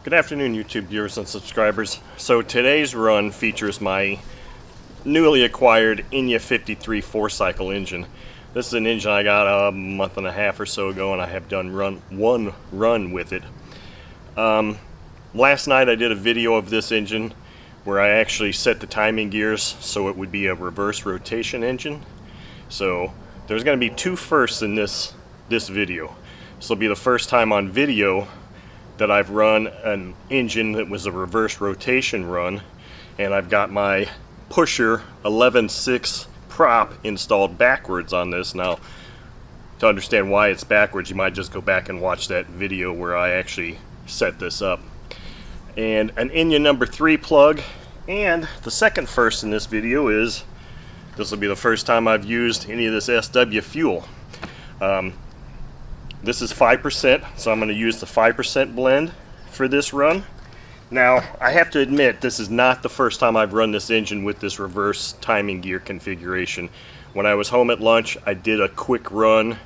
Good afternoon, YouTube viewers and subscribers. So today's run features my newly acquired Enya 53 4-cycle engine. This is an engine I got a month and a half or so ago, and I have done one run with it. Last night I did a video of this engine where I actually set the timing gears so it would be a reverse rotation engine. So there's going to be two firsts in this video. This will be the first time on video that I've run an engine that was a reverse rotation run, and I've got my pusher 11.6 prop installed backwards on this. Now, to understand why it's backwards, you might just go back and watch that video where I actually set this up. And an Enya number 3 plug, and the second first in this video is this will be the first time I've used any of this SW fuel. This is 5%, so I'm going to use the 5% blend for this run. Now, I have to admit, this is not the first time I've run this engine with this reverse timing gear configuration. When I was home at lunch, I did a quick run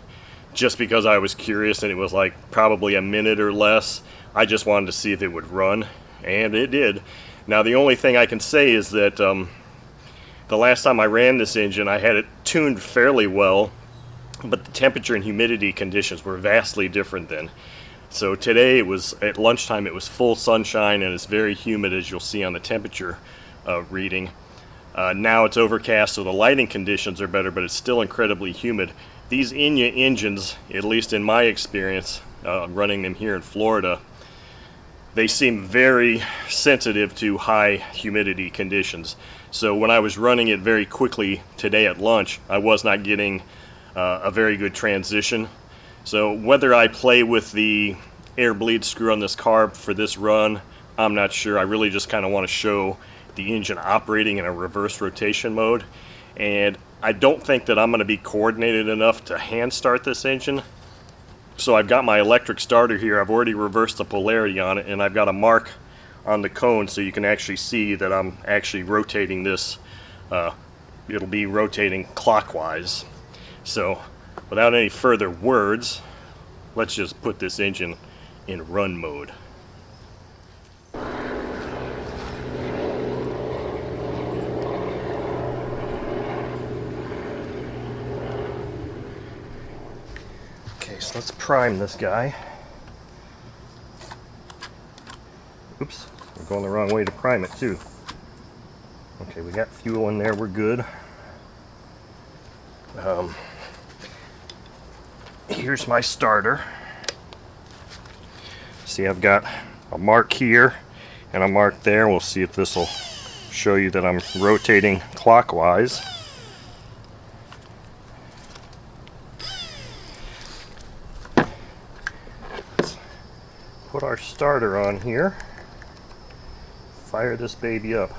just because I was curious, and it was like probably a minute or less. I just wanted to see if it would run, and it did. Now, the only thing I can say is that the last time I ran this engine, I had it tuned fairly well, but the temperature and humidity conditions were vastly different then. So today, it was at lunchtime, it was full sunshine and it's very humid, as you'll see on the temperature reading. Now it's overcast, so the lighting conditions are better, but it's still incredibly humid. These Enya engines, at least in my experience running them here in Florida, they seem very sensitive to high humidity conditions. So when I was running it very quickly today at lunch, I was not getting a very good transition. So whether I play with the air bleed screw on this carb for this run, I'm not sure. I really just kind of want to show the engine operating in a reverse rotation mode, and I don't think that I'm going to be coordinated enough to hand start this engine. So I've got my electric starter here. I've already reversed the polarity on it, and I've got a mark on the cone so you can actually see that I'm actually rotating this. It'll be rotating clockwise. So without any further words, let's just put this engine in run mode. Okay, so let's prime this guy. Oops, we're going the wrong way to prime it too. Okay, we got fuel in there, we're good. Here's my starter. See, I've got a mark here and a mark there. We'll see if this will show you that I'm rotating clockwise. Let's put our starter on here. Fire this baby up.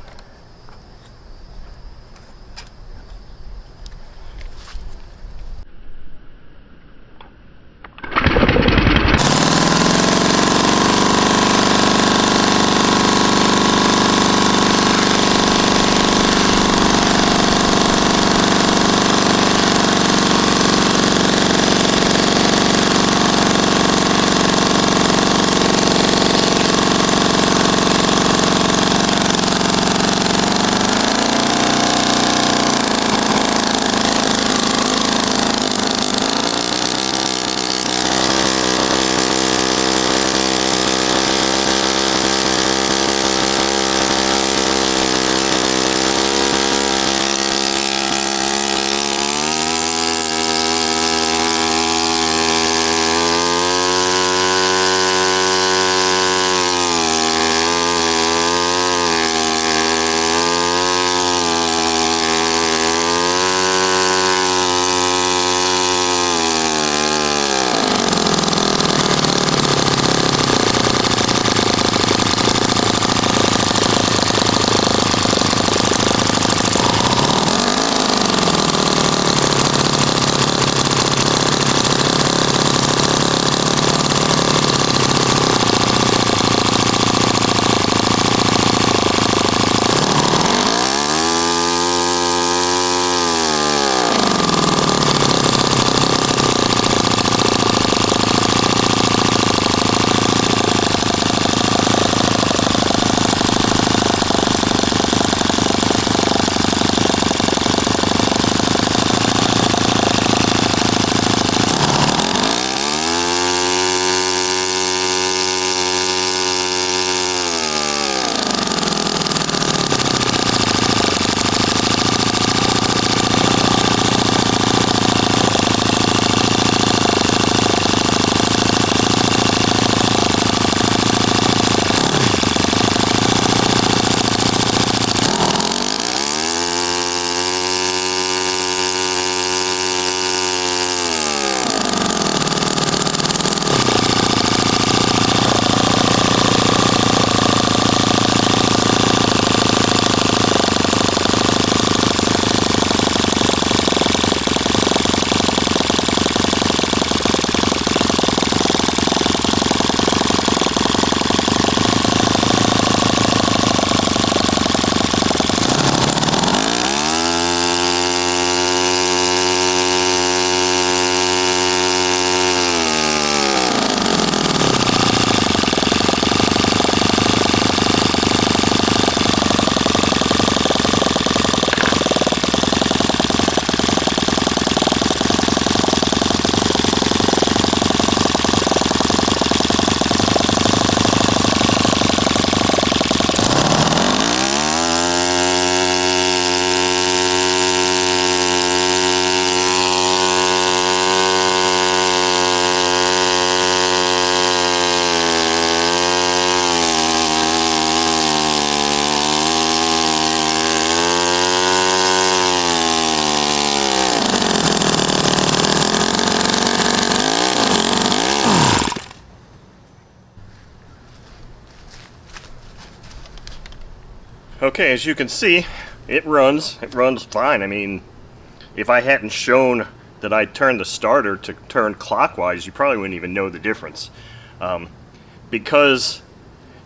Okay, as you can see, it runs fine. I mean, if I hadn't shown that I turned the starter to turn clockwise, you probably wouldn't even know the difference. Because,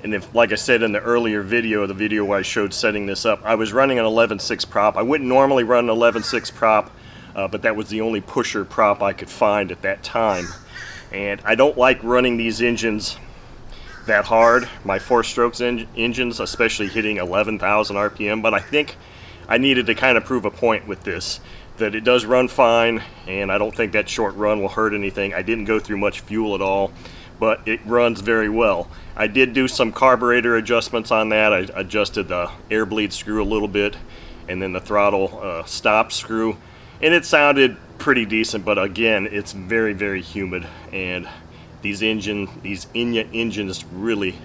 and if, like I said in the earlier video, the video where I showed setting this up, I was running an 11.6 prop. I wouldn't normally run an 11.6 prop, but that was the only pusher prop I could find at that time. And I don't like running these engines that hard, my 4-strokes engines, especially hitting 11,000 RPM, but I think I needed to kind of prove a point with this, that it does run fine, and I don't think that short run will hurt anything. I didn't go through much fuel at all, but it runs very well. I did do some carburetor adjustments on that. I adjusted the air bleed screw a little bit, and then the throttle stop screw, and it sounded pretty decent, but again, it's very, very humid, and these Enya engines really,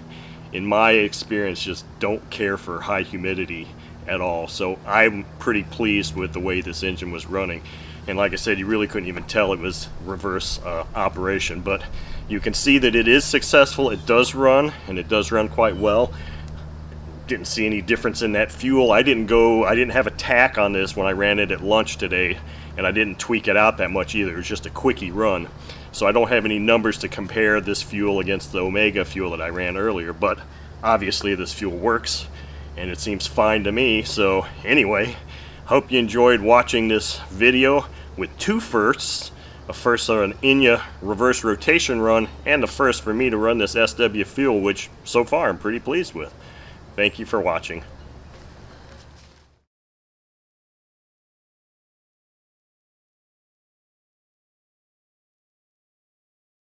in my experience, just don't care for high humidity at all. So I'm pretty pleased with the way this engine was running. And like I said, you really couldn't even tell it was reverse operation. But you can see that it is successful. It does run, and it does run quite well. Didn't see any difference in that fuel. I didn't have a tack on this when I ran it at lunch today, and I didn't tweak it out that much either. It was just a quickie run. So I don't have any numbers to compare this fuel against the Omega fuel that I ran earlier, but obviously this fuel works, and it seems fine to me. So anyway, hope you enjoyed watching this video with two firsts. A first on an Enya reverse rotation run, and the first for me to run this SW fuel, which so far I'm pretty pleased with. Thank you for watching.